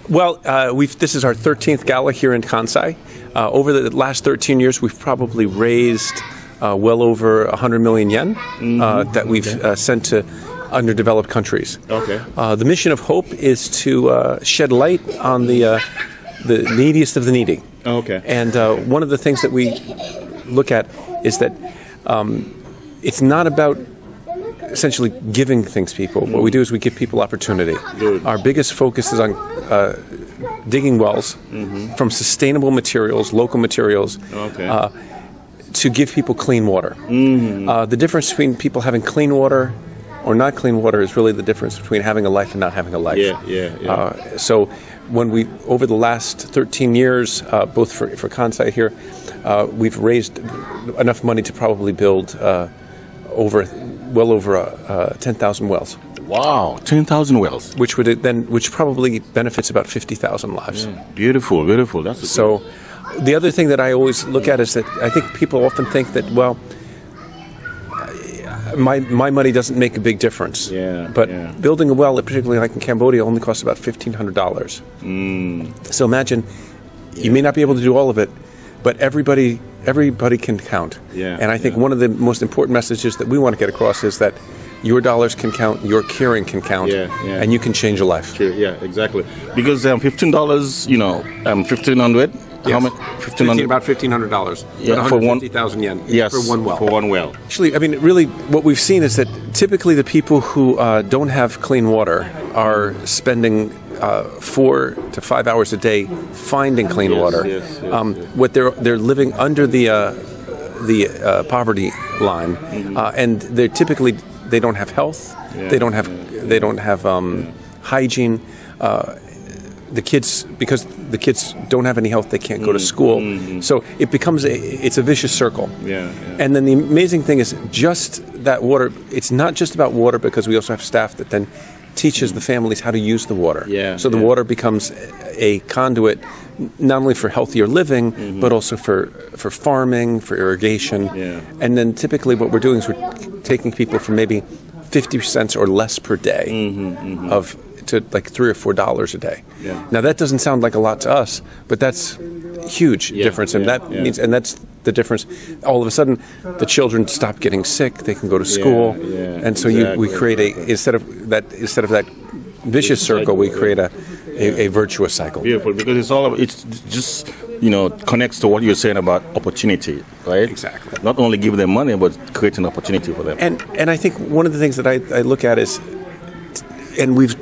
Well, this is our 13th gala here in Kansai. Over the last 13 years, we've probably raised well over 100 million yen that we've sent to underdeveloped countries. Okay. The mission of Hope is to shed light on the neediest of the needy. Okay. And one of the things that we look at is that it's not about essentially giving things to people. What we do is we give people opportunity. Good. Our biggest focus is on digging wells from sustainable materials, local materials, to give people clean water. The difference between people having clean water or not clean water is really the difference between having a life and not having a life. So when we, over the last 13 years, both for Kansai here, we've raised enough money to probably build well over 10,000 wells. Wow, 10,000 wells. Which probably benefits about 50,000 lives. Yeah. Beautiful, beautiful. That's so. The other thing that I always look at is that I think people often think that, well, my money doesn't make a big difference. But building a well, particularly like in Cambodia, only costs about $1,500. So imagine, you may not be able to do all of it, but everybody can count. And I think one of the most important messages that we want to get across is that your dollars can count, your caring can count, and you can change a life. Sure, yeah, exactly. Because $15, $1,500. Yes. How much? About $1,500. Yeah, about 150,000 yen. Yes, for one well. For one well. Actually, I mean, really, what we've seen is that typically the people who don't have clean water are spending 4 to 5 hours a day finding clean water. What they're living under the poverty line, and they're typically they don't have health. They don't have hygiene. Because the kids don't have any health, they can't go to school. So it becomes it's a vicious circle. And then the amazing thing is just that water. It's not just about water, because we also have staff that then teaches the families how to use the water. So the water becomes a conduit not only for healthier living, but also for farming, for irrigation. And then typically what we're doing is we're taking people from maybe 50 cents or less per day to like $3 or $4 a day. Now that doesn't sound like a lot to us, but that's huge difference, and that means, and that's the difference. All of a sudden, the children stop getting sick; they can go to school, and so we create instead of that vicious circle, we create a virtuous cycle. Beautiful, because it's just connects to what you're saying about opportunity, right? Exactly. Not only give them money, but create an opportunity for them. And I think one of the things that I look at is, and we've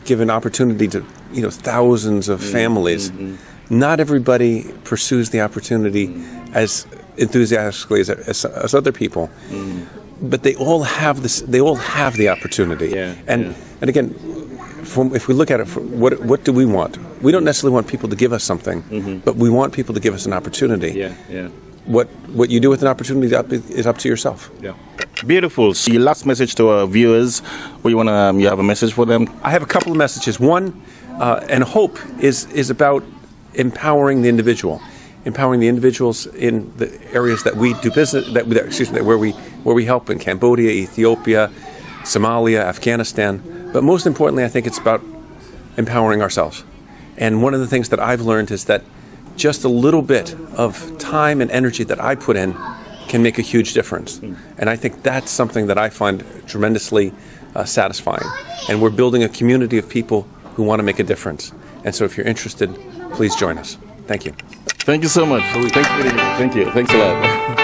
given opportunity to thousands of families. Not everybody pursues the opportunity as enthusiastically as other people, but they all have this. They all have the opportunity. And again, if we look at it, what do we want? We don't necessarily want people to give us something, but we want people to give us an opportunity. What you do with an opportunity is up to yourself. Beautiful. So your last message to our viewers, you have a message for them? I have a couple of messages. One, and Hope is about empowering the individual, empowering the individuals in the areas that we do business, where we help in Cambodia, Ethiopia, Somalia, Afghanistan. But most importantly, I think it's about empowering ourselves. And one of the things that I've learned is that just a little bit of time and energy that I put in can make a huge difference. And I think that's something that I find tremendously satisfying. And we're building a community of people who want to make a difference. And so if you're interested, please join us. Thank you. Thank you so much. Thank you. Thanks a lot.